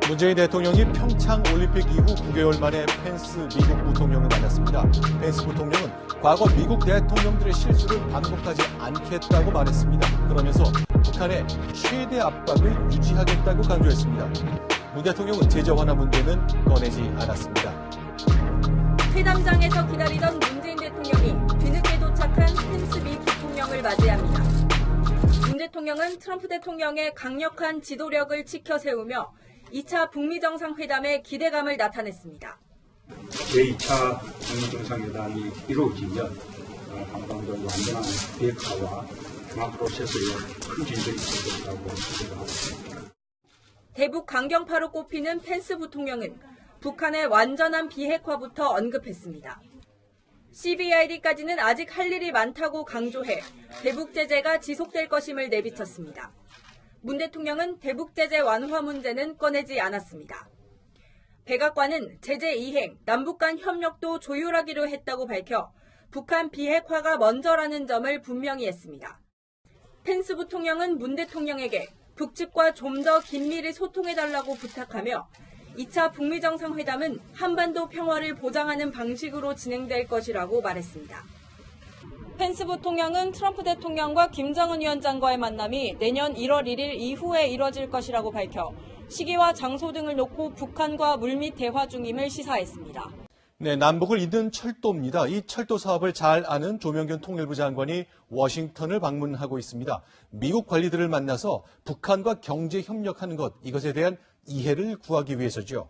문재인 대통령이 평창 올림픽 이후 9개월 만에 펜스 미국 부통령을 만났습니다. 펜스 부통령은 과거 미국 대통령들의 실수를 반복하지 않겠다고 말했습니다. 그러면서 북한의 최대 압박을 유지하겠다고 강조했습니다. 문 대통령은 제재 완화 문제는 꺼내지 않았습니다. 회담장에서 기다리던 문재인 대통령이 뒤늦게 도착한 펜스 미 부통령을 맞이합니다. 문 대통령은 트럼프 대통령의 강력한 지도력을 치켜 세우며 2차 북미 정상회담에 기대감을 나타냈습니다. 제2차 북미 정상회담이 이루어지면 한반도 완전한 비핵화와 평화 프로세스에 큰 진전이 있을 것이라고 기대합니다. 대북 강경파로 꼽히는 펜스 부통령은 북한의 완전한 비핵화부터 언급했습니다. CVID까지는 아직 할 일이 많다고 강조해 대북 제재가 지속될 것임을 내비쳤습니다. 문 대통령은 대북 제재 완화 문제는 꺼내지 않았습니다. 백악관은 제재 이행, 남북 간 협력도 조율하기로 했다고 밝혀 북한 비핵화가 먼저라는 점을 분명히 했습니다. 펜스 부통령은 문 대통령에게 북측과 좀 더 긴밀히 소통해달라고 부탁하며 2차 북미 정상회담은 한반도 평화를 보장하는 방식으로 진행될 것이라고 말했습니다. 펜스 부통령은 트럼프 대통령과 김정은 위원장과의 만남이 내년 1월 1일 이후에 이뤄질 것이라고 밝혀 시기와 장소 등을 놓고 북한과 물밑 대화 중임을 시사했습니다. 네, 남북을 잇는 철도입니다. 이 철도 사업을 잘 아는 조명균 통일부 장관이 워싱턴을 방문하고 있습니다. 미국 관리들을 만나서 북한과 경제 협력하는 것, 이것에 대한 이해를 구하기 위해서죠.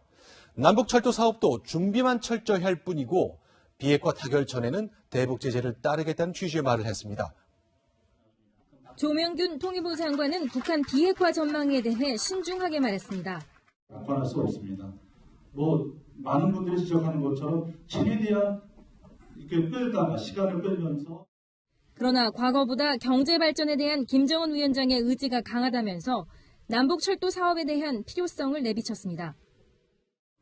남북 철도 사업도 준비만 철저히 할 뿐이고 비핵화 타결 전에는 대북 제재를 따르겠다는 취지의 말을 했습니다. 조명균 통일부 장관은 북한 비핵화 전망에 대해 신중하게 말했습니다. 낙관할 수 없습니다. 많은 분들이 지적하는 것처럼 최대한 이렇게 끌다가 시간을 끌면서 그러나 과거보다 경제 발전에 대한 김정은 위원장의 의지가 강하다면서 남북 철도 사업에 대한 필요성을 내비쳤습니다.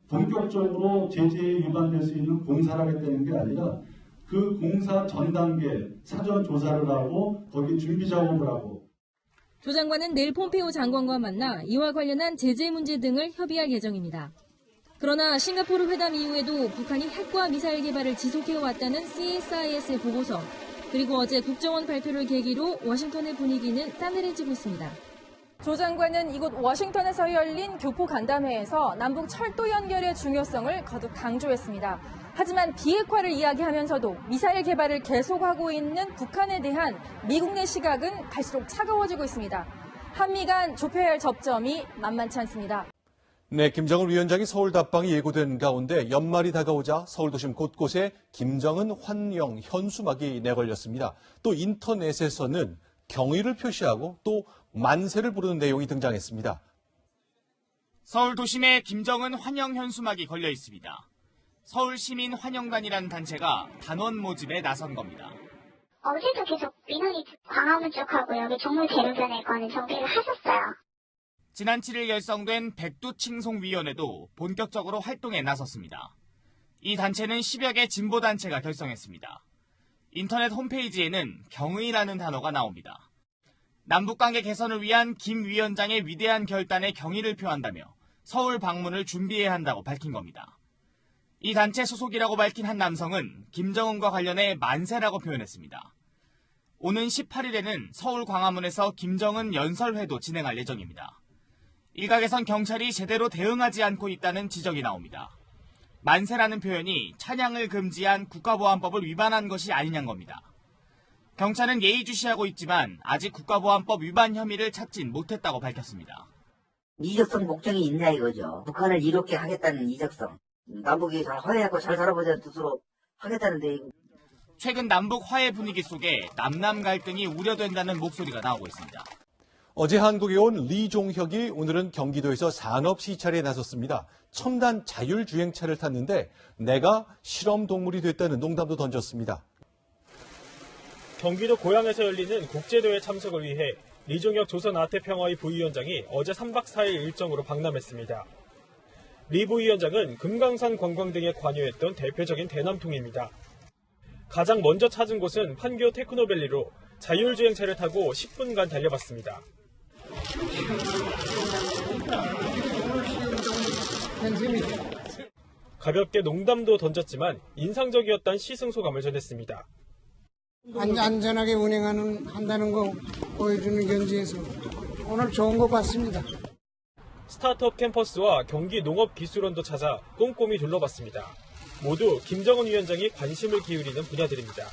본격적으로 제재에 위반될 수 있는 공사를 하겠다는 게 아니라 그 공사 전 단계 사전 조사를 하고 거기 준비 작업을 하고. 조 장관은 내일 폼페이오 장관과 만나 이와 관련한 제재 문제 등을 협의할 예정입니다. 그러나 싱가포르 회담 이후에도 북한이 핵과 미사일 개발을 지속해왔다는 CSIS의 보고서, 그리고 어제 국정원 발표를 계기로 워싱턴의 분위기는 싸늘해지고 있습니다. 조 장관은 이곳 워싱턴에서 열린 교포 간담회에서 남북 철도 연결의 중요성을 거듭 강조했습니다. 하지만 비핵화를 이야기하면서도 미사일 개발을 계속하고 있는 북한에 대한 미국 내 시각은 갈수록 차가워지고 있습니다. 한미 간 좁혀야 할 접점이 만만치 않습니다. 네, 김정은 위원장이 서울 답방이 예고된 가운데 연말이 다가오자 서울 도심 곳곳에 김정은 환영 현수막이 내걸렸습니다. 또 인터넷에서는 경의를 표시하고 또 만세를 부르는 내용이 등장했습니다. 서울 도심에 김정은 환영 현수막이 걸려 있습니다. 서울시민환영단이라는 단체가 단원 모집에 나선 겁니다. 어제도 계속 민원이 광화문 쪽하고 여기 종로 대로변에 거는 정비를 하셨어요. 지난 7일 결성된 백두칭송위원회도 본격적으로 활동에 나섰습니다. 이 단체는 10여 개 진보단체가 결성했습니다. 인터넷 홈페이지에는 경의라는 단어가 나옵니다. 남북관계 개선을 위한 김 위원장의 위대한 결단에 경의를 표한다며 서울 방문을 준비해야 한다고 밝힌 겁니다. 이 단체 소속이라고 밝힌 한 남성은 김정은과 관련해 만세라고 표현했습니다. 오는 18일에는 서울 광화문에서 김정은 연설회도 진행할 예정입니다. 일각에선 경찰이 제대로 대응하지 않고 있다는 지적이 나옵니다. 만세라는 표현이 찬양을 금지한 국가보안법을 위반한 것이 아니냐는 겁니다. 경찰은 예의주시하고 있지만 아직 국가보안법 위반 혐의를 찾진 못했다고 밝혔습니다. 이적성 목적이 있냐 이거죠. 북한을 이롭게 하겠다는 이적성. 남북이 잘 화해하고 잘 살아보자는 뜻으로 하겠다는데. 최근 남북 화해 분위기 속에 남남 갈등이 우려된다는 목소리가 나오고 있습니다. 어제 한국에 온 리종혁이 오늘은 경기도에서 산업 시찰에 나섰습니다. 첨단 자율주행차를 탔는데 내가 실험동물이 됐다는 농담도 던졌습니다. 경기도 고양에서 열리는 국제대회 참석을 위해 리종혁 조선아태평화의 부위원장이 어제 3박 4일 일정으로 방남했습니다. 리 부위원장은 금강산 관광 등에 관여했던 대표적인 대남통입니다. 가장 먼저 찾은 곳은 판교 테크노밸리로 자율주행차를 타고 10분간 달려봤습니다. 팬심이죠. 가볍게 농담도 던졌지만 인상적이었다는 시승 소감을 전했습니다. 안전하게 한다는 거 보여주는 견지에서 오늘 좋은 거 봤습니다. 스타트업 캠퍼스와 경기 농업기술원도 찾아 꼼꼼히 둘러봤습니다. 모두 김정은 위원장이 관심을 기울이는 분야들입니다.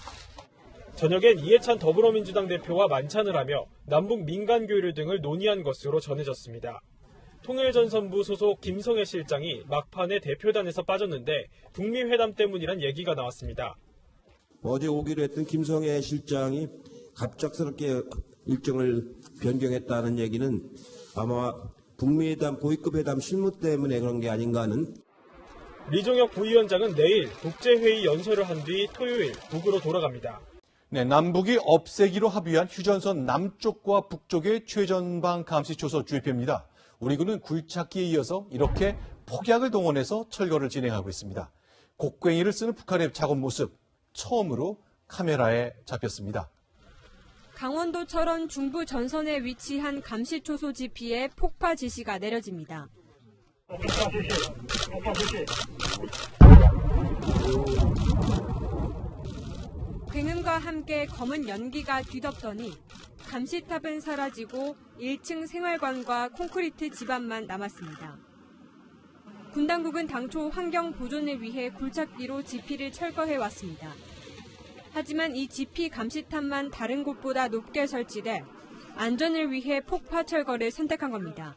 저녁엔 이해찬 더불어민주당 대표와 만찬을 하며 남북 민간 교류 등을 논의한 것으로 전해졌습니다. 통일전선부 소속 김성애 실장이 막판에 대표단에서 빠졌는데 북미 회담 때문이란 얘기가 나왔습니다. 어제 오기로 했던 김성애 실장이 갑작스럽게 일정을 변경했다는 얘기는 아마 북미회담 고위급 회담 실무 때문에 그런 게 아닌가 하는. 리종혁 부위원장은 내일 국제회의 연설을 한 뒤 토요일 북으로 돌아갑니다. 네, 남북이 없애기로 합의한 휴전선 남쪽과 북쪽의 최전방 감시 초소 주입입니다. 우리 군은 굴착기에 이어서 이렇게 폭약을 동원해서 철거를 진행하고 있습니다. 곡괭이를 쓰는 북한의 작업 모습 처음으로 카메라에 잡혔습니다. 강원도 철원 중부 전선에 위치한 감시 초소 지피에 폭파 지시가 내려집니다. 굉음과 함께 검은 연기가 뒤덮더니 감시탑은 사라지고 1층 생활관과 콘크리트 집안만 남았습니다. 군 당국은 당초 환경 보존을 위해 굴착기로 지피를 철거해 왔습니다. 하지만 이 지피 감시탑만 다른 곳보다 높게 설치돼 안전을 위해 폭파 철거를 선택한 겁니다.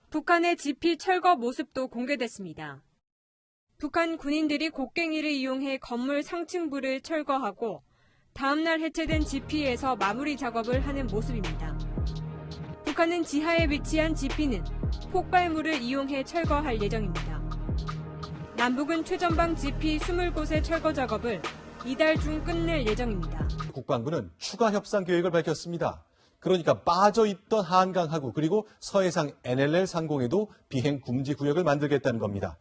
북한의 지피 철거 모습도 공개됐습니다. 북한 군인들이 곡괭이를 이용해 건물 상층부를 철거하고 다음날 해체된 지피에서 마무리 작업을 하는 모습입니다. 북한은 지하에 위치한 지피는 폭발물을 이용해 철거할 예정입니다. 남북은 최전방 지피 20곳의 철거 작업을 이달 중 끝낼 예정입니다. 국방부는 추가 협상 계획을 밝혔습니다. 그러니까 빠져있던 한강하구 그리고 서해상 NLL 상공에도 비행 금지 구역을 만들겠다는 겁니다.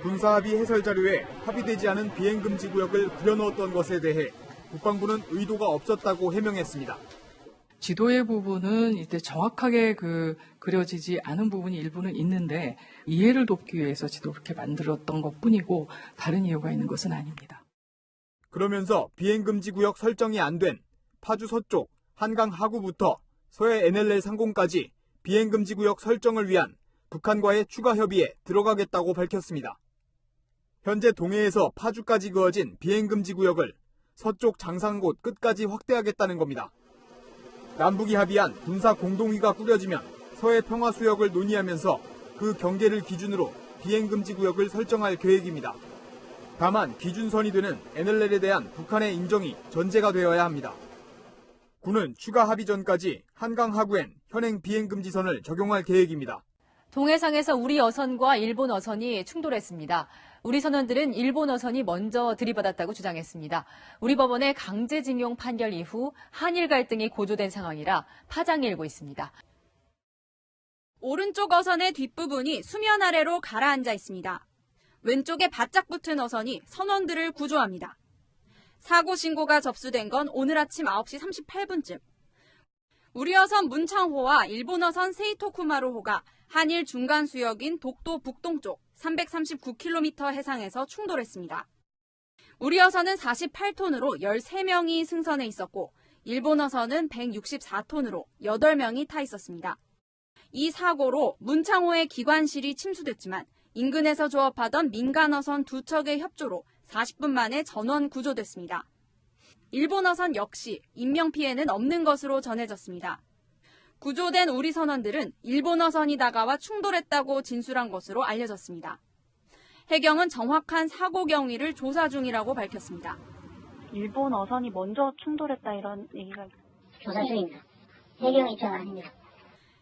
군사합의 해설 자료에 합의되지 않은 비행 금지 구역을 그려놓았던 것에 대해 국방부는 의도가 없었다고 해명했습니다. 지도의 부분은 이제 정확하게 그려지지 않은 부분이 일부는 있는데 이해를 돕기 위해서 지도를 이렇게 만들었던 것뿐이고 다른 이유가 있는 것은 아닙니다. 그러면서 비행금지 구역 설정이 안 된 파주 서쪽 한강 하구부터 서해 NLL 상공까지 비행금지 구역 설정을 위한 북한과의 추가 협의에 들어가겠다고 밝혔습니다. 현재 동해에서 파주까지 그어진 비행금지 구역을 서쪽 장상곶 끝까지 확대하겠다는 겁니다. 남북이 합의한 군사 공동위가 꾸려지면 서해 평화수역을 논의하면서 그 경계를 기준으로 비행금지 구역을 설정할 계획입니다. 다만 기준선이 되는 NLL에 대한 북한의 인정이 전제가 되어야 합니다. 군은 추가 합의 전까지 한강 하구엔 현행 비행금지선을 적용할 계획입니다. 동해상에서 우리 어선과 일본 어선이 충돌했습니다. 우리 선원들은 일본 어선이 먼저 들이받았다고 주장했습니다. 우리 법원의 강제징용 판결 이후 한일 갈등이 고조된 상황이라 파장이 일고 있습니다. 오른쪽 어선의 뒷부분이 수면 아래로 가라앉아 있습니다. 왼쪽에 바짝 붙은 어선이 선원들을 구조합니다. 사고 신고가 접수된 건 오늘 아침 9시 38분쯤. 우리 어선 문창호와 일본 어선 세이토쿠마루호가 한일 중간 수역인 독도 북동쪽 339km 해상에서 충돌했습니다. 우리 어선은 48톤으로 13명이 승선해 있었고 일본 어선은 164톤으로 8명이 타 있었습니다. 이 사고로 문창호의 기관실이 침수됐지만 인근에서 조업하던 민간 어선 2척의 협조로 40분 만에 전원 구조됐습니다. 일본 어선 역시 인명피해는 없는 것으로 전해졌습니다. 구조된 우리 선원들은 일본 어선이 다가와 충돌했다고 진술한 것으로 알려졌습니다. 해경은 정확한 사고 경위를 조사 중이라고 밝혔습니다. 일본 어선이 먼저 충돌했다 이런 얘기가 조사 중입니다. 해경 입장 아닙니다.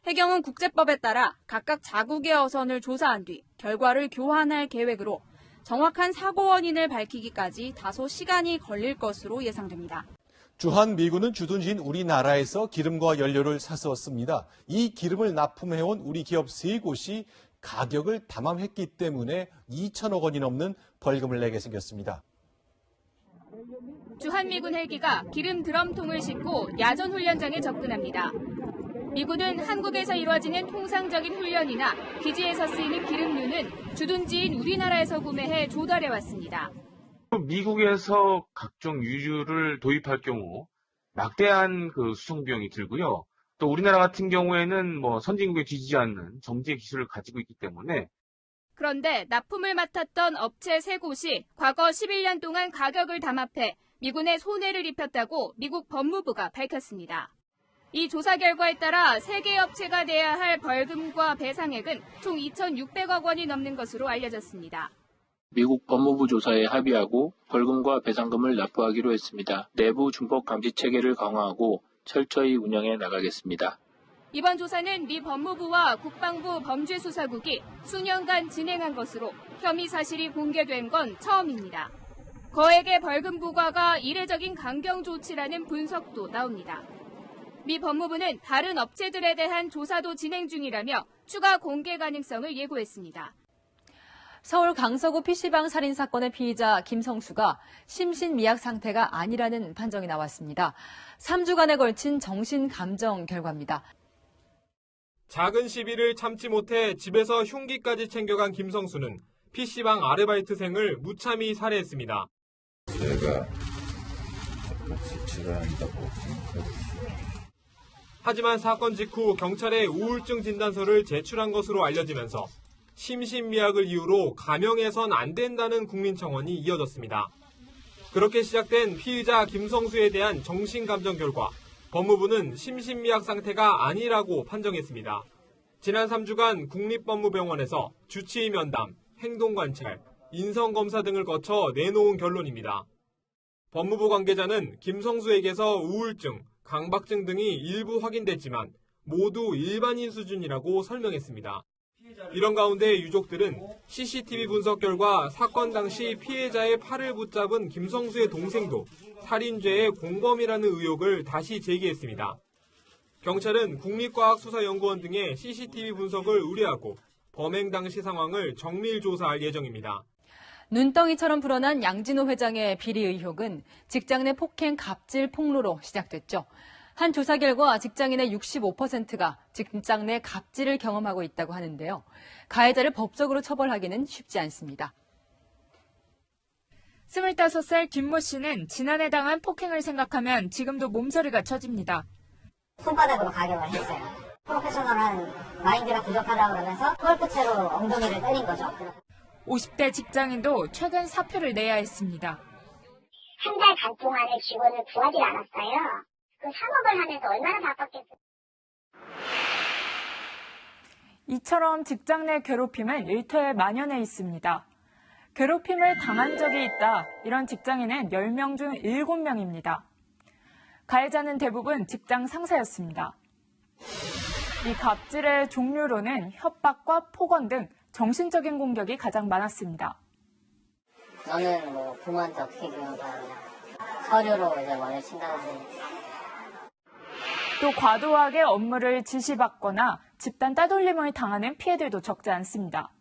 해경은 국제법에 따라 각각 자국의 어선을 조사한 뒤 결과를 교환할 계획으로 정확한 사고 원인을 밝히기까지 다소 시간이 걸릴 것으로 예상됩니다. 주한미군은 주둔지인 우리나라에서 기름과 연료를 사서왔습니다. 이 기름을 납품해온 우리 기업 3곳이 가격을 담합했기 때문에 2천억 원이 넘는 벌금을 내게 생겼습니다. 주한미군 헬기가 기름 드럼통을 싣고 야전 훈련장에 접근합니다. 미군은 한국에서 이루어지는 통상적인 훈련이나 기지에서 쓰이는 기름류는 주둔지인 우리나라에서 구매해 조달해왔습니다. 미국에서 각종 유류를 도입할 경우 막대한 수송 비용이 들고요. 또 우리나라 같은 경우에는 선진국에 뒤지지 않는 정제 기술을 가지고 있기 때문에 그런데 납품을 맡았던 업체 3곳이 과거 11년 동안 가격을 담합해 미군에 손해를 입혔다고 미국 법무부가 밝혔습니다. 이 조사 결과에 따라 3개 업체가 내야 할 벌금과 배상액은 총 2,600억 원이 넘는 것으로 알려졌습니다. 미국 법무부 조사에 합의하고 벌금과 배상금을 납부하기로 했습니다. 내부 준법 감시 체계를 강화하고 철저히 운영해 나가겠습니다. 이번 조사는 미 법무부와 국방부 범죄수사국이 수년간 진행한 것으로 혐의 사실이 공개된 건 처음입니다. 거액의 벌금 부과가 이례적인 강경 조치라는 분석도 나옵니다. 미 법무부는 다른 업체들에 대한 조사도 진행 중이라며 추가 공개 가능성을 예고했습니다. 서울 강서구 PC방 살인 사건의 피의자 김성수가 심신미약 상태가 아니라는 판정이 나왔습니다. 3주간에 걸친 정신감정 결과입니다. 작은 시비를 참지 못해 집에서 흉기까지 챙겨간 김성수는 PC방 아르바이트생을 무참히 살해했습니다. 제가 똑같이 치료한다고 하지만 사건 직후 경찰에 우울증 진단서를 제출한 것으로 알려지면서 심신미약을 이유로 감형해선 안 된다는 국민청원이 이어졌습니다. 그렇게 시작된 피의자 김성수에 대한 정신감정 결과 법무부는 심신미약 상태가 아니라고 판정했습니다. 지난 3주간 국립법무병원에서 주치의 면담, 행동관찰, 인성검사 등을 거쳐 내놓은 결론입니다. 법무부 관계자는 김성수에게서 우울증, 강박증 등이 일부 확인됐지만 모두 일반인 수준이라고 설명했습니다. 이런 가운데 유족들은 CCTV 분석 결과 사건 당시 피해자의 팔을 붙잡은 김성수의 동생도 살인죄의 공범이라는 의혹을 다시 제기했습니다. 경찰은 국립과학수사연구원 등의 CCTV 분석을 의뢰하고 범행 당시 상황을 정밀 조사할 예정입니다. 눈덩이처럼 불어난 양진호 회장의 비리 의혹은 직장 내 폭행 갑질 폭로로 시작됐죠. 한 조사 결과 직장인의 65%가 직장 내 갑질을 경험하고 있다고 하는데요. 가해자를 법적으로 처벌하기는 쉽지 않습니다. 25살 김모 씨는 지난해 당한 폭행을 생각하면 지금도 몸서리가 쳐집니다. 손바닥으로 가격을 했어요. 프로페셔널한 마인드가 부족하다고 그러면서 골프채로 엉덩이를 때린 거죠. 50대 직장인도 최근 사표를 내야 했습니다. 한 달 반 동안에 직원을 구하지 않았어요. 그 상업을 하면서 얼마나 바빴겠어요. 이처럼 직장 내 괴롭힘은 일터에 만연해 있습니다. 괴롭힘을 당한 적이 있다. 이런 직장인은 10명 중 7명입니다. 가해자는 대부분 직장 상사였습니다. 이 갑질의 종류로는 협박과 폭언 등 정신적인 공격이 가장 많았습니다. 너는 부모한테 어떻게 교육하냐. 서류로 이제 머리를 친다든지. 또 과도하게 업무를 지시받거나 집단 따돌림을 당하는 피해들도 적지 않습니다.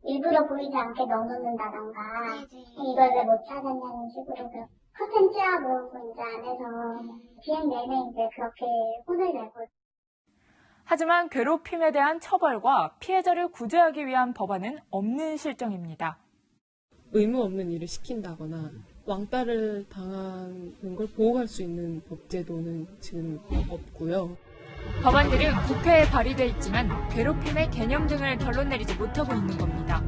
일부러 보이지 않게 넣어놓는다던가 이걸 왜 못 찾았냐는 식으로 컨텐츠하고 이제 안에서 비행 내내 이제 그렇게 혼을 내고. 하지만 괴롭힘에 대한 처벌과 피해자를 구제하기 위한 법안은 없는 실정입니다. 의무 없는 일을 시킨다거나 왕따를 당하는 걸 보호할 수 있는 법제도는 지금 없고요. 법안들은 국회에 발의돼 있지만 괴롭힘의 개념 등을 결론 내리지 못하고 있는 겁니다.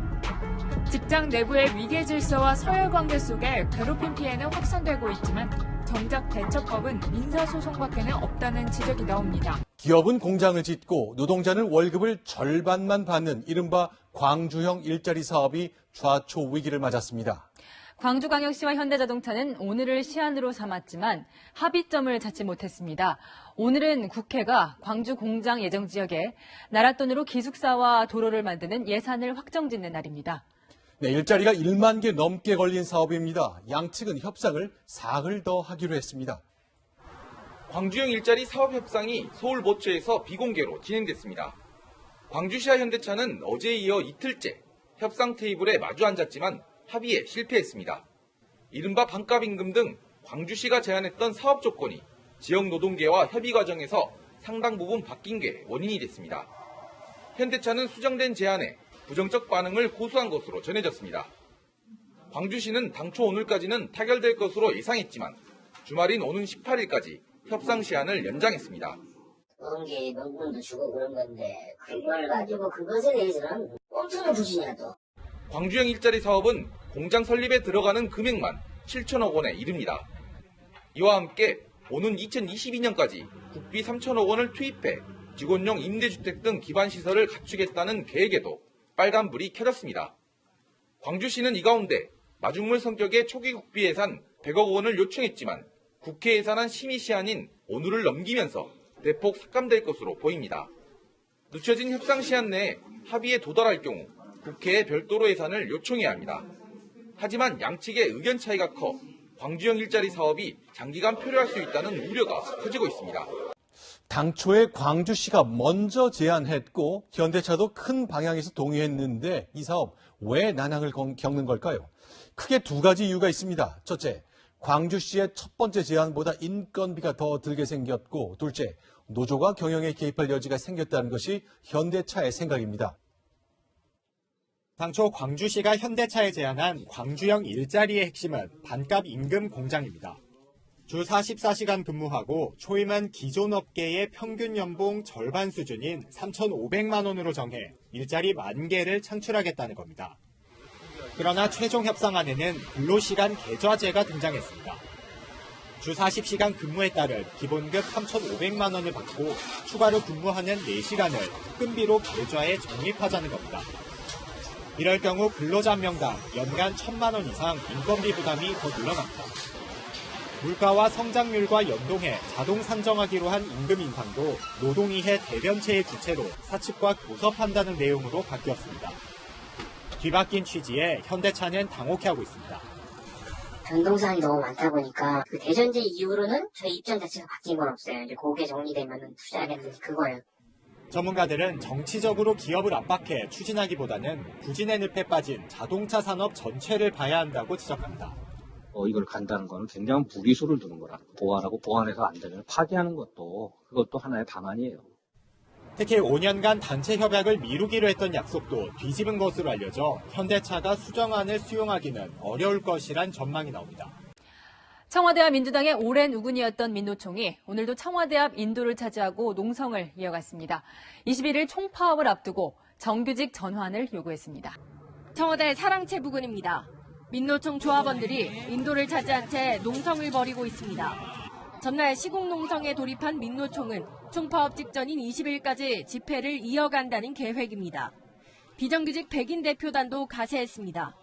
직장 내부의 위계 질서와 서열 관계 속에 괴롭힘 피해는 확산되고 있지만 정작 대처법은 민사소송밖에는 없다는 지적이 나옵니다. 기업은 공장을 짓고 노동자는 월급을 절반만 받는 이른바 광주형 일자리 사업이 좌초 위기를 맞았습니다. 광주광역시와 현대자동차는 오늘을 시한으로 삼았지만 합의점을 찾지 못했습니다. 오늘은 국회가 광주 공장 예정 지역에 나라 돈으로 기숙사와 도로를 만드는 예산을 확정짓는 날입니다. 네, 일자리가 1만 개 넘게 걸린 사업입니다. 양측은 협상을 사흘 더 하기로 했습니다. 광주형 일자리 사업 협상이 서울 모처에서 비공개로 진행됐습니다. 광주시와 현대차는 어제에 이어 이틀째 협상 테이블에 마주 앉았지만 합의에 실패했습니다. 이른바 반값 임금 등 광주시가 제안했던 사업 조건이 지역 노동계와 협의 과정에서 상당 부분 바뀐 게 원인이 됐습니다. 현대차는 수정된 제안에 부정적 반응을 고수한 것으로 전해졌습니다. 광주시는 당초 오늘까지는 타결될 것으로 예상했지만 주말인 오는 18일까지 협상 시한을 연장했습니다. 그런 게 명분도 주고 그런 건데 그걸 가지고 그것에 대해서는 꼼수를 부시냐 또. 광주형 일자리 사업은 공장 설립에 들어가는 금액만 7천억 원에 이릅니다. 이와 함께 오는 2022년까지 국비 3천억 원을 투입해 직원용 임대주택 등 기반시설을 갖추겠다는 계획에도 빨간불이 켜졌습니다. 광주시는 이 가운데 마중물 성격의 초기 국비 예산 100억 원을 요청했지만 국회 예산안 심의 시한인 오늘을 넘기면서 대폭 삭감될 것으로 보입니다. 늦춰진 협상 시한 내에 합의에 도달할 경우 국회에 별도로 예산을 요청해야 합니다. 하지만 양측의 의견 차이가 커 광주형 일자리 사업이 장기간 표류할 수 있다는 우려가 커지고 있습니다. 당초에 광주시가 먼저 제안했고 현대차도 큰 방향에서 동의했는데 이 사업 왜 난항을 겪는 걸까요? 크게 두 가지 이유가 있습니다. 첫째, 광주시의 첫 번째 제안보다 인건비가 더 들게 생겼고 둘째, 노조가 경영에 개입할 여지가 생겼다는 것이 현대차의 생각입니다. 당초 광주시가 현대차에 제안한 광주형 일자리의 핵심은 반값 임금 공장입니다. 주 44시간 근무하고 초임은 기존 업계의 평균 연봉 절반 수준인 3,500만 원으로 정해 일자리 10,000개를 창출하겠다는 겁니다. 그러나 최종 협상안에는 근로시간 계좌제가 등장했습니다. 주 40시간 근무에 따른 기본급 3,500만 원을 받고 추가로 근무하는 4시간을 특근비로 계좌에 적립하자는 겁니다. 이럴 경우 근로자 한 명당 연간 1,000만 원 이상 인건비 부담이 더 늘어납니다. 물가와 성장률과 연동해 자동 산정하기로 한 임금 인상도 노동위회 대변체의 주체로 사측과 교섭한다는 내용으로 바뀌었습니다. 뒤바뀐 취지에 현대차는 당혹해하고 있습니다. 변동사항이 너무 많다 보니까 그 대전제 이후로는 저희 입장 자체가 바뀐 건 없어요. 이제 그게 정리되면 투자하겠는지 그거예요. 전문가들은 정치적으로 기업을 압박해 추진하기보다는 부진의 늪에 빠진 자동차 산업 전체를 봐야 한다고 지적합니다. 이걸 간다는 건 굉장히 무리수를 두는 거라. 보완하고 보완해서 안 되면 파기하는 그것도 하나의 방안이에요. 특히 5년간 단체 협약을 미루기로 했던 약속도 뒤집은 것으로 알려져 현대차가 수정안을 수용하기는 어려울 것이란 전망이 나옵니다. 청와대와 민주당의 오랜 우군이었던 민노총이 오늘도 청와대 앞 인도를 차지하고 농성을 이어갔습니다. 21일 총파업을 앞두고 정규직 전환을 요구했습니다. 청와대 사랑채 부근입니다. 민노총 조합원들이 인도를 차지한 채 농성을 벌이고 있습니다. 전날 시국 농성에 돌입한 민노총은 총파업 직전인 20일까지 집회를 이어간다는 계획입니다. 비정규직 백인 대표단도 가세했습니다.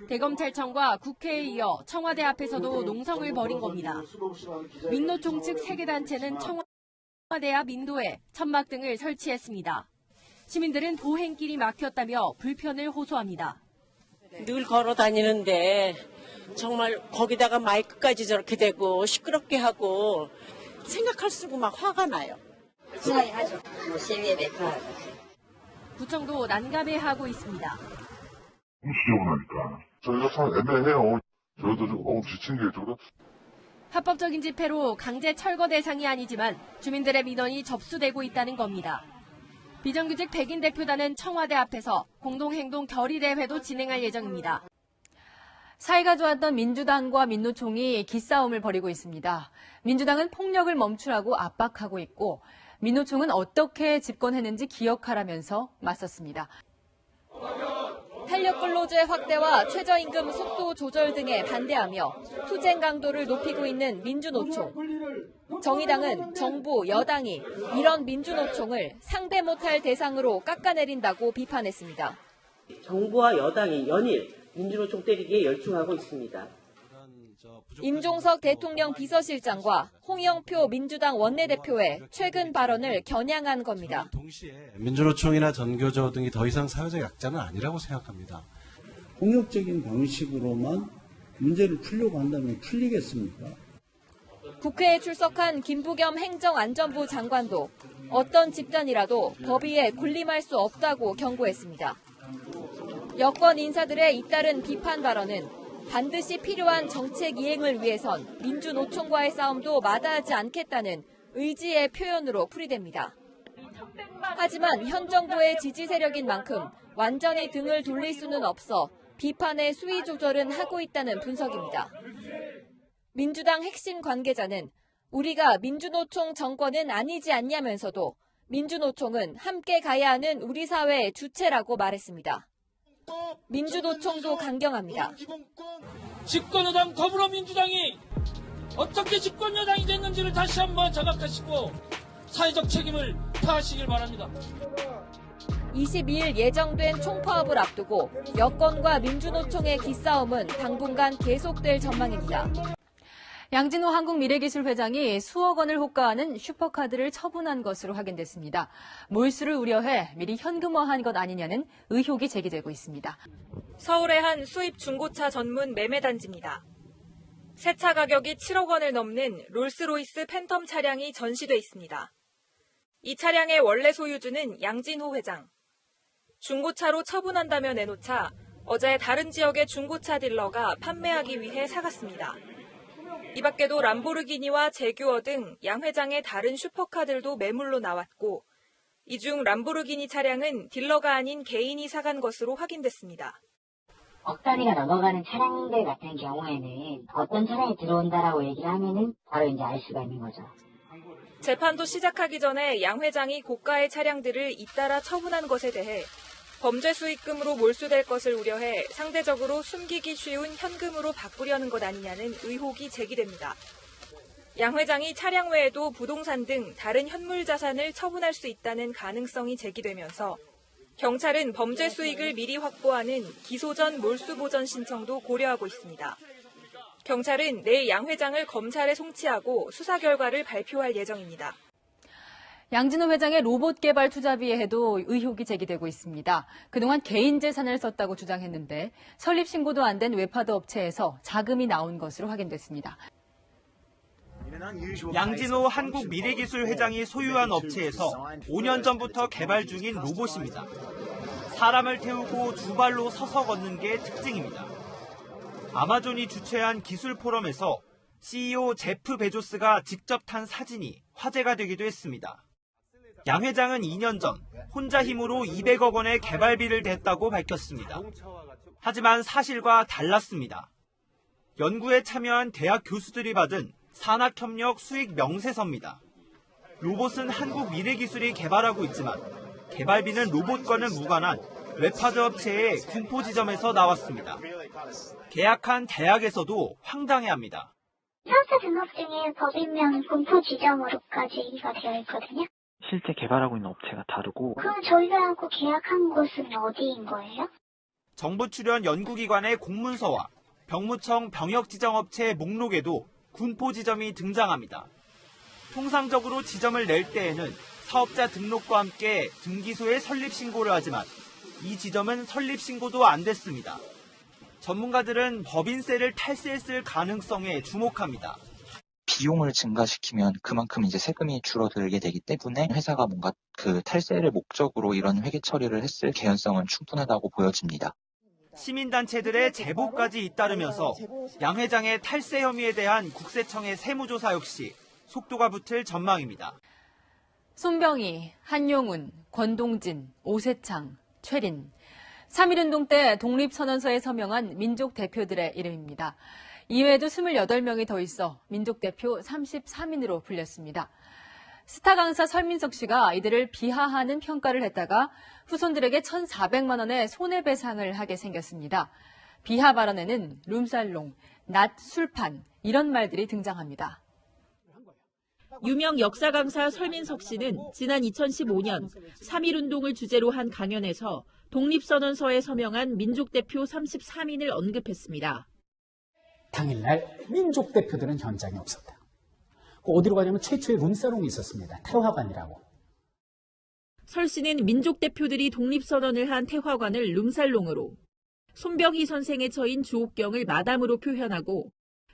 대검찰청과 국회에 이어 청와대 앞에서도 농성을 벌인 겁니다. 민노총 측 3개 단체는 청와대 앞 인도에 천막 등을 설치했습니다. 시민들은 보행길이 막혔다며 불편을 호소합니다. 늘 걸어 다니는데 정말 거기다가 마이크까지 저렇게 대고 시끄럽게 하고 생각할수록 막 화가 나요. 심하게 하죠. 시위에 매표하고. 구청도 난감해하고 있습니다. 지저분하니까. 저희가 참 애매해요. 저희도 조금 지친 게 저도. 합법적인 집회로 강제 철거 대상이 아니지만 주민들의 민원이 접수되고 있다는 겁니다. 비정규직 백인 대표단은 청와대 앞에서 공동행동 결의대회도 진행할 예정입니다. 사이가 좋았던 민주당과 민노총이 기싸움을 벌이고 있습니다. 민주당은 폭력을 멈추라고 압박하고 있고 민노총은 어떻게 집권했는지 기억하라면서 맞섰습니다. 탄력 근로제 확대와 최저임금 속도 조절 등에 반대하며 투쟁 강도를 높이고 있는 민주노총. 정의당은 정부, 여당이 이런 민주노총을 상대 못할 대상으로 깎아내린다고 비판했습니다. 정부와 여당이 연일 민주노총 때리기에 열중하고 있습니다. 임종석 대통령 비서실장과 홍영표 민주당 원내대표의 최근 발언을 겨냥한 겁니다. 민주노총이나 전교조 등이 더 이상 사회적 약자는 아니라고 생각합니다. 폭력적인 방식으로만 문제를 풀려고 한다면 풀리겠습니까? 국회에 출석한 김부겸 행정안전부 장관도 어떤 집단이라도 법위에 군림할 수 없다고 경고했습니다. 여권 인사들의 잇따른 비판 발언은 반드시 필요한 정책 이행을 위해선 민주노총과의 싸움도 마다하지 않겠다는 의지의 표현으로 풀이됩니다. 하지만 현 정부의 지지 세력인 만큼 완전히 등을 돌릴 수는 없어 비판의 수위 조절은 하고 있다는 분석입니다. 민주당 핵심 관계자는 우리가 민주노총 정권은 아니지 않냐면서도 민주노총은 함께 가야 하는 우리 사회의 주체라고 말했습니다. 민주노총도 강경합니다. 집권여당 더불어민주당이 어떻게 집권여당이 됐는지를 다시 한번 자각하시고 사회적 책임을 다하시길 바랍니다. 22일 예정된 총파업을 앞두고 여권과 민주노총의 기싸움은 당분간 계속될 전망입니다. 양진호 한국미래기술회장이 수억 원을 호가하는 슈퍼카드를 처분한 것으로 확인됐습니다. 몰수를 우려해 미리 현금화한 것 아니냐는 의혹이 제기되고 있습니다. 서울의 한 수입 중고차 전문 매매단지입니다. 새 차 가격이 7억 원을 넘는 롤스로이스 팬텀 차량이 전시돼 있습니다. 이 차량의 원래 소유주는 양진호 회장. 중고차로 처분한다며 내놓자 어제 다른 지역의 중고차 딜러가 판매하기 위해 사갔습니다. 이 밖에도 람보르기니와 제규어 등 양 회장의 다른 슈퍼카들도 매물로 나왔고 이 중 람보르기니 차량은 딜러가 아닌 개인이 사간 것으로 확인됐습니다. 억 단위가 넘어가는 차량들 같은 경우에는 어떤 차량이 들어온다라고 얘기를 하면은 바로 이제 알 수가 있는 거죠. 재판도 시작하기 전에 양 회장이 고가의 차량들을 잇따라 처분한 것에 대해 범죄 수익금으로 몰수될 것을 우려해 상대적으로 숨기기 쉬운 현금으로 바꾸려는 것 아니냐는 의혹이 제기됩니다. 양 회장이 차량 외에도 부동산 등 다른 현물 자산을 처분할 수 있다는 가능성이 제기되면서 경찰은 범죄 수익을 미리 확보하는 기소 전 몰수 보전 신청도 고려하고 있습니다. 경찰은 내일 양 회장을 검찰에 송치하고 수사 결과를 발표할 예정입니다. 양진호 회장의 로봇 개발 투자비에도 의혹이 제기되고 있습니다. 그동안 개인 재산을 썼다고 주장했는데 설립 신고도 안 된 웹하드 업체에서 자금이 나온 것으로 확인됐습니다. 양진호 한국미래기술회장이 소유한 업체에서 5년 전부터 개발 중인 로봇입니다. 사람을 태우고 두 발로 서서 걷는 게 특징입니다. 아마존이 주최한 기술 포럼에서 CEO 제프 베조스가 직접 탄 사진이 화제가 되기도 했습니다. 양 회장은 2년 전 혼자 힘으로 200억 원의 개발비를 댔다고 밝혔습니다. 하지만 사실과 달랐습니다. 연구에 참여한 대학 교수들이 받은 산학협력 수익 명세서입니다. 로봇은 한국미래기술이 개발하고 있지만 개발비는 로봇과는 무관한 웹하드 업체의 군포 지점에서 나왔습니다. 계약한 대학에서도 황당해합니다. 사업자 등록증에 법인명 군포 지점으로까지가 되어 있거든요. 실제 개발하고 있는 업체가 다르고. 그럼 저희들하고 계약한 곳은 어디인 거예요? 정부 출연 연구기관의 공문서와 병무청 병역지정업체 목록에도 군포 지점이 등장합니다. 통상적으로 지점을 낼 때에는 사업자 등록과 함께 등기소에 설립신고를 하지만 이 지점은 설립신고도 안 됐습니다. 전문가들은 법인세를 탈세했을 가능성에 주목합니다. 비용을 증가시키면 그만큼 이제 세금이 줄어들게 되기 때문에 회사가 뭔가 그 탈세를 목적으로 이런 회계 처리를 했을 개연성은 충분하다고 보여집니다. 시민단체들의 제보까지 잇따르면서 양 회장의 탈세 혐의에 대한 국세청의 세무조사 역시 속도가 붙을 전망입니다. 손병희, 한용운, 권동진, 오세창, 최린. 3.1운동 때 독립선언서에 서명한 민족 대표들의 이름입니다. 이외에도 28명이 더 있어 민족대표 33인으로 불렸습니다. 스타 강사 설민석 씨가 이들을 비하하는 평가를 했다가 후손들에게 1,400만 원의 손해배상을 하게 생겼습니다. 비하 발언에는 룸살롱, 낮 술판 이런 말들이 등장합니다. 유명 역사 강사 설민석 씨는 지난 2015년 3.1운동을 주제로 한 강연에서 독립선언서에 서명한 민족대표 33인을 언급했습니다. 당일날 민족 대표들은 현장에 없었다. 어디로 가냐면 최초의 룸사롱이 있었습니다. 태화관이라고. 설 씨는 민족 대표들이 독립선언을 한 태화관을 룸살롱으로, 손병희 선생의 처인 주옥경을 마담으로 표현하고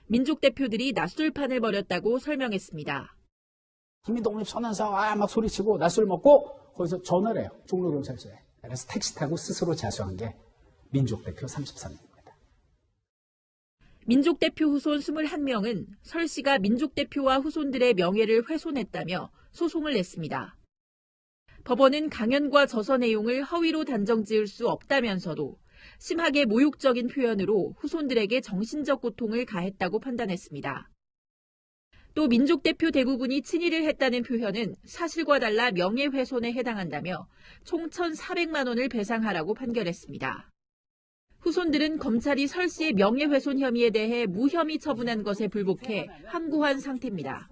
민족 대표들이 낮술판을 벌였다고 설명했습니다. 이미 독립선언서 막 소리치고 낮술 먹고 거기서 전화를 해요. 종로경찰서에. 그래서 택시 타고 스스로 자수한 게 민족 대표 33인. 민족대표 후손 21명은 설 씨가 민족대표와 후손들의 명예를 훼손했다며 소송을 냈습니다. 법원은 강연과 저서 내용을 허위로 단정지을 수 없다면서도 심하게 모욕적인 표현으로 후손들에게 정신적 고통을 가했다고 판단했습니다. 또 민족대표 대부분이 친일을 했다는 표현은 사실과 달라 명예훼손에 해당한다며 총 1,400만 원을 배상하라고 판결했습니다. 후손들은 검찰이 설 씨의 명예훼손 혐의에 대해 무혐의 처분한 것에 불복해 항고한 상태입니다.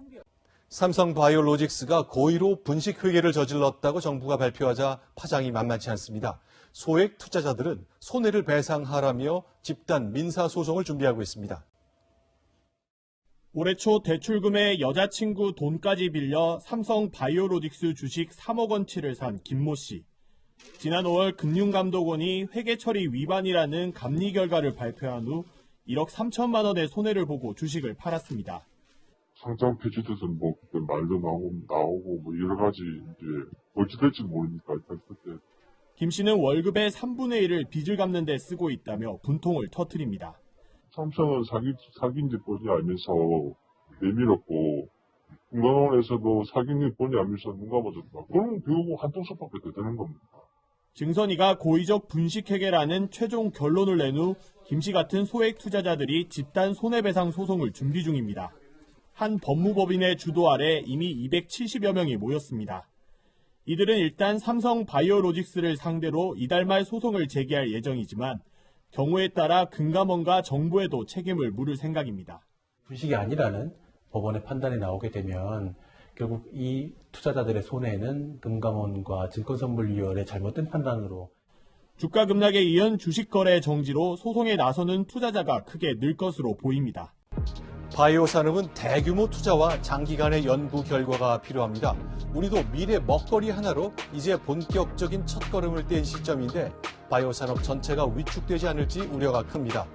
삼성바이오로직스가 고의로 분식회계를 저질렀다고 정부가 발표하자 파장이 만만치 않습니다. 소액 투자자들은 손해를 배상하라며 집단 민사소송을 준비하고 있습니다. 올해 초 대출금에 여자친구 돈까지 빌려 삼성바이오로직스 주식 3억 원치를 산 김모 씨. 지난 5월 금융감독원이 회계처리 위반이라는 감리 결과를 발표한 후 1억 3천만 원의 손해를 보고 주식을 팔았습니다. 상장 폐지돼서 뭐 그때 말도 나오고 뭐 여러 가지 이제 어찌 될지 모르니까 일단 그때. 김 씨는 월급의 3분의 1을 빚을 갚는 데 쓰고 있다며 분통을 터뜨립니다. 삼성은 사기인지 뻔히 알면서 내밀었고 금감원에서도 사기인지 뻔히 알면서 눈 감아줬다. 그럼 결국 한통속밖에 더 되는 겁니다. 증선이가 고의적 분식회계라는 최종 결론을 낸 후 김 씨 같은 소액 투자자들이 집단 손해배상 소송을 준비 중입니다. 한 법무법인의 주도 아래 이미 270여 명이 모였습니다. 이들은 일단 삼성바이오로직스를 상대로 이달 말 소송을 제기할 예정이지만 경우에 따라 금감원과 정부에도 책임을 물을 생각입니다. 분식이 아니라는 법원의 판단이 나오게 되면 결국 이 투자자들의 손해는 금감원과 증권선물위원회의 잘못된 판단으로 주가 급락에 이은 주식거래 정지로 소송에 나서는 투자자가 크게 늘 것으로 보입니다. 바이오 산업은 대규모 투자와 장기간의 연구 결과가 필요합니다. 우리도 미래 먹거리 하나로 이제 본격적인 첫걸음을 뗀 시점인데 바이오 산업 전체가 위축되지 않을지 우려가 큽니다.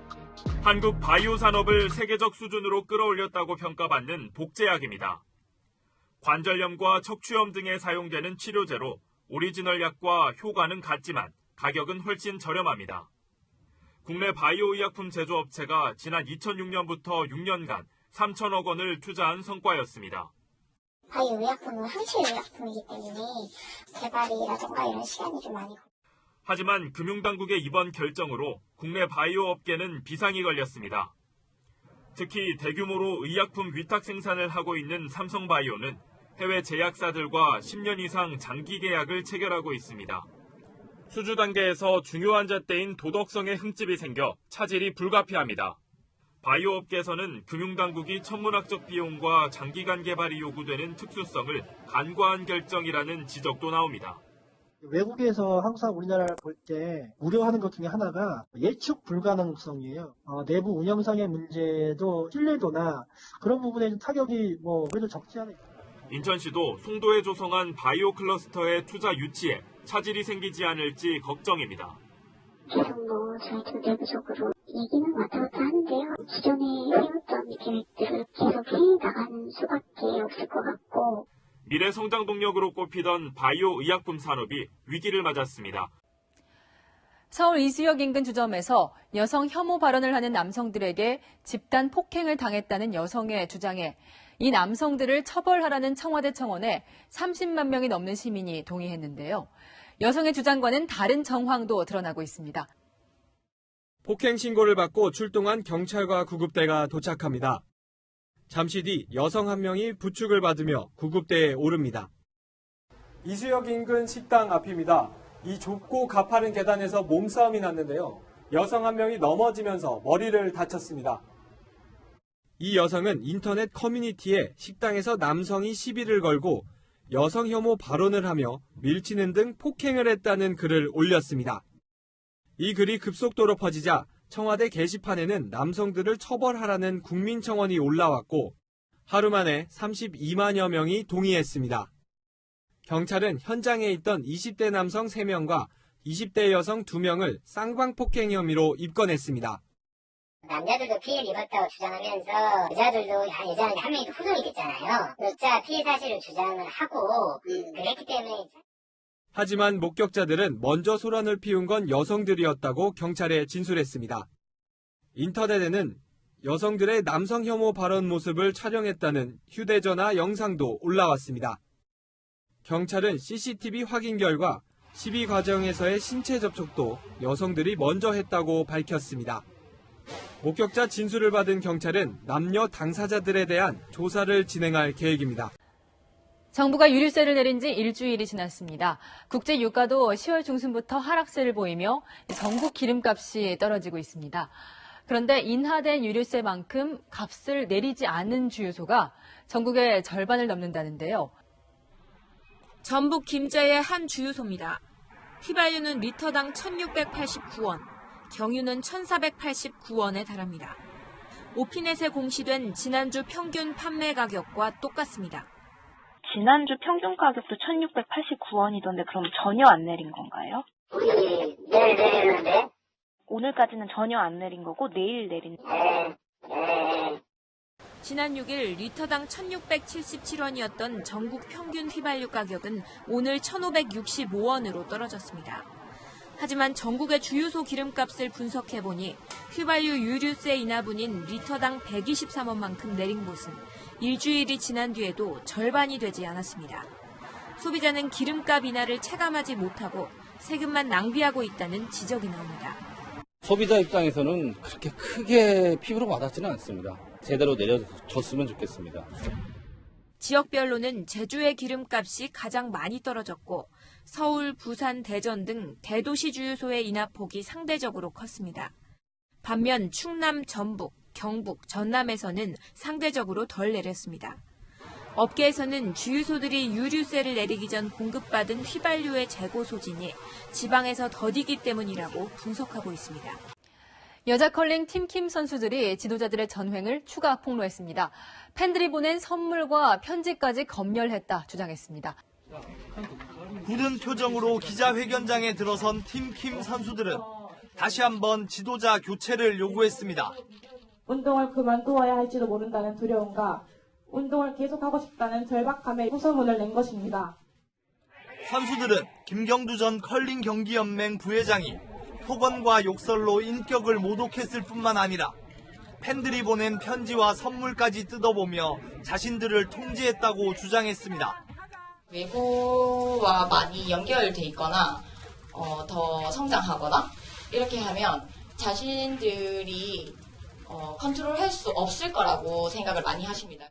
한국 바이오 산업을 세계적 수준으로 끌어올렸다고 평가받는 복제약입니다. 관절염과 척추염 등에 사용되는 치료제로 오리지널 약과 효과는 같지만 가격은 훨씬 저렴합니다. 국내 바이오 의약품 제조업체가 지난 2006년부터 6년간 3천억 원을 투자한 성과였습니다. 바이오 의약품은 항체 의약품이기 때문에 개발이라든가 이런 시간이 좀 많이 걸립니다. 하지만 금융당국의 이번 결정으로 국내 바이오 업계는 비상이 걸렸습니다. 특히 대규모로 의약품 위탁 생산을 하고 있는 삼성바이오는 해외 제약사들과 10년 이상 장기 계약을 체결하고 있습니다. 수주 단계에서 중요한 잣대인 도덕성의 흠집이 생겨 차질이 불가피합니다. 바이오 업계에서는 금융당국이 천문학적 비용과 장기간 개발이 요구되는 특수성을 간과한 결정이라는 지적도 나옵니다. 외국에서 항상 우리나라를 볼 때 우려하는 것 중에 하나가 예측 불가능성이에요. 내부 운영상의 문제도 신뢰도나 그런 부분에 좀 타격이 그래도 적지 않아요. 인천시도 송도에 조성한 바이오 클러스터의 투자 유치에 차질이 생기지 않을지 걱정입니다. 계속 저희도 내부적으로 얘기는 왔다 갔다 하는데요. 기존에 해왔던 계획들을 계속 해나가는 수밖에 없을 것 같고 미래 성장 동력으로 꼽히던 바이오 의약품 산업이 위기를 맞았습니다. 서울 이수역 인근 주점에서 여성 혐오 발언을 하는 남성들에게 집단 폭행을 당했다는 여성의 주장에 이 남성들을 처벌하라는 청와대 청원에 30만 명이 넘는 시민이 동의했는데요. 여성의 주장과는 다른 정황도 드러나고 있습니다. 폭행 신고를 받고 출동한 경찰과 구급대가 도착합니다. 잠시 뒤 여성 한 명이 부축을 받으며 구급대에 오릅니다. 이수역 인근 식당 앞입니다. 이 좁고 가파른 계단에서 몸싸움이 났는데요. 여성 한 명이 넘어지면서 머리를 다쳤습니다. 이 여성은 인터넷 커뮤니티에 식당에서 남성이 시비를 걸고 여성 혐오 발언을 하며 밀치는 등 폭행을 했다는 글을 올렸습니다. 이 글이 급속도로 퍼지자 청와대 게시판에는 남성들을 처벌하라는 국민청원이 올라왔고 하루 만에 32만여 명이 동의했습니다. 경찰은 현장에 있던 20대 남성 3명과 20대 여성 2명을 쌍방폭행 혐의로 입건했습니다. 남자들도 피해를 입었다고 주장하면서 여자들도 여자는 한 명이 후손이 됐잖아요. 여자 피해 사실을 주장을 하고 그랬기 때문에. 하지만 목격자들은 먼저 소란을 피운 건 여성들이었다고 경찰에 진술했습니다. 인터넷에는 여성들의 남성 혐오 발언 모습을 촬영했다는 휴대전화 영상도 올라왔습니다. 경찰은 CCTV 확인 결과 시위 과정에서의 신체 접촉도 여성들이 먼저 했다고 밝혔습니다. 목격자 진술을 받은 경찰은 남녀 당사자들에 대한 조사를 진행할 계획입니다. 정부가 유류세를 내린 지 일주일이 지났습니다. 국제 유가도 10월 중순부터 하락세를 보이며 전국 기름값이 떨어지고 있습니다. 그런데 인하된 유류세만큼 값을 내리지 않은 주유소가 전국의 절반을 넘는다는데요. 전북 김제의 한 주유소입니다. 휘발유는 리터당 1,689원, 경유는 1,489원에 달합니다. 오피넷에 공시된 지난주 평균 판매 가격과 똑같습니다. 지난주 평균 가격도 1,689원이던데 그럼 전혀 안 내린 건가요? 내일 내리는데? 오늘까지는 전혀 안 내린 거고 내일 내린 지난 6일 리터당 1,677원이었던 전국 평균 휘발유 가격은 오늘 1,565원으로 떨어졌습니다. 하지만 전국의 주유소 기름값을 분석해보니 휘발유 유류세 인하분인 리터당 123원만큼 내린 곳은 일주일이 지난 뒤에도 절반이 되지 않았습니다. 소비자는 기름값 인하를 체감하지 못하고 세금만 낭비하고 있다는 지적이 나옵니다. 소비자 입장에서는 그렇게 크게 피부로 와닿지는 않습니다. 제대로 내려줬으면 좋겠습니다. 지역별로는 제주의 기름값이 가장 많이 떨어졌고 서울, 부산, 대전 등 대도시 주유소의 인하폭이 상대적으로 컸습니다. 반면 충남, 전북, 경북, 전남에서는 상대적으로 덜 내렸습니다. 업계에서는 주유소들이 유류세를 내리기 전 공급받은 휘발유의 재고 소진이 지방에서 더디기 때문이라고 분석하고 있습니다. 여자 컬링 팀킴 선수들이 지도자들의 전횡을 추가 폭로했습니다. 팬들이 보낸 선물과 편지까지 검열했다 주장했습니다. 굳은 표정으로 기자회견장에 들어선 팀킴 선수들은 다시 한번 지도자 교체를 요구했습니다. 운동을 그만두어야 할지도 모른다는 두려움과 운동을 계속하고 싶다는 절박함에 호소문을 낸 것입니다. 선수들은 김경두 전 컬링 경기연맹 부회장이 폭언과 욕설로 인격을 모독했을 뿐만 아니라 팬들이 보낸 편지와 선물까지 뜯어보며 자신들을 통제했다고 주장했습니다. 외부와 많이 연결돼 있거나 더 성장하거나 이렇게 하면 자신들이 컨트롤할 수 없을 거라고 생각을 많이 하십니다.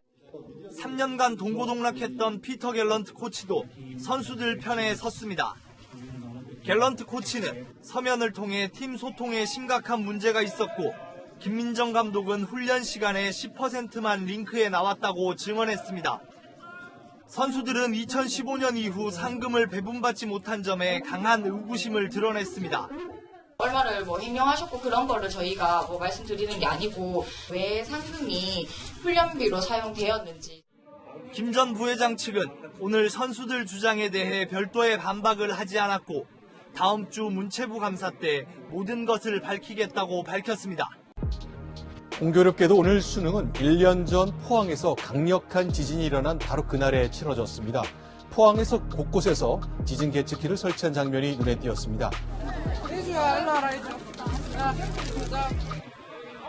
3년간 동고동락했던 피터 갤런트 코치도 선수들 편에 섰습니다. 갤런트 코치는 서면을 통해 팀 소통에 심각한 문제가 있었고 김민정 감독은 훈련 시간에 10%만 링크에 나왔다고 증언했습니다. 선수들은 2015년 이후 상금을 배분받지 못한 점에 강한 의구심을 드러냈습니다. 얼마를 횡령하셨고 그런 거를 저희가 말씀드리는 게 아니고 왜 상금이 훈련비로 사용되었는지. 김 전 부회장 측은 오늘 선수들 주장에 대해 별도의 반박을 하지 않았고 다음 주 문체부 감사 때 모든 것을 밝히겠다고 밝혔습니다. 공교롭게도 오늘 수능은 1년 전 포항에서 강력한 지진이 일어난 바로 그날에 치러졌습니다. 포항에서 곳곳에서 지진 계측기를 설치한 장면이 눈에 띄었습니다.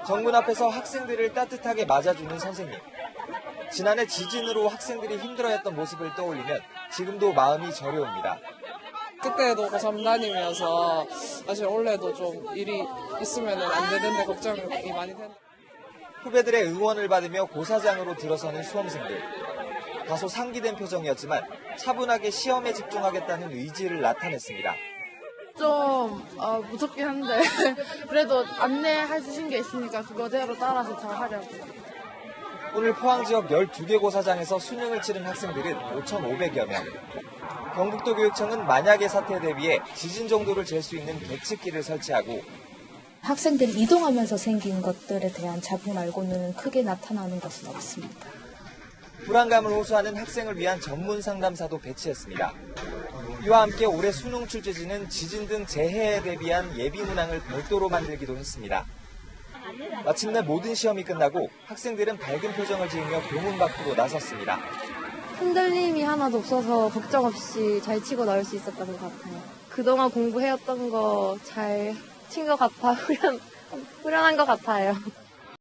정문 앞에서 학생들을 따뜻하게 맞아주는 선생님. 지난해 지진으로 학생들이 힘들어했던 모습을 떠올리면 지금도 마음이 저려옵니다. 그때도 고3 다니면서 사실 올해도 좀 일이 있으면 안 되는데 걱정이 많이 된다. 후배들의 응원을 받으며 고사장으로 들어서는 수험생들. 다소 상기된 표정이었지만 차분하게 시험에 집중하겠다는 의지를 나타냈습니다. 좀 무섭긴 한데 그래도 안내해 주신 게 있으니까 그거대로 따라서 잘 하려고. 오늘 포항 지역 12개 고사장에서 수능을 치른 학생들은 5,500여 명. 경북도 교육청은 만약의 사태에 대비해 지진 정도를 잴 수 있는 계측기를 설치하고 학생들이 이동하면서 생긴 것들에 대한 자국 말고는 크게 나타나는 것은 없습니다. 불안감을 호소하는 학생을 위한 전문 상담사도 배치했습니다. 이와 함께 올해 수능 출제지는 지진 등 재해에 대비한 예비 문항을 별도로 만들기도 했습니다. 마침내 모든 시험이 끝나고 학생들은 밝은 표정을 지으며 교문 밖으로 나섰습니다. 흔들림이 하나도 없어서 걱정 없이 잘 치고 나올 수 있었던 것 같아요. 그동안 공부해왔던 거 잘 친 것 같아 후련한 것 같아요.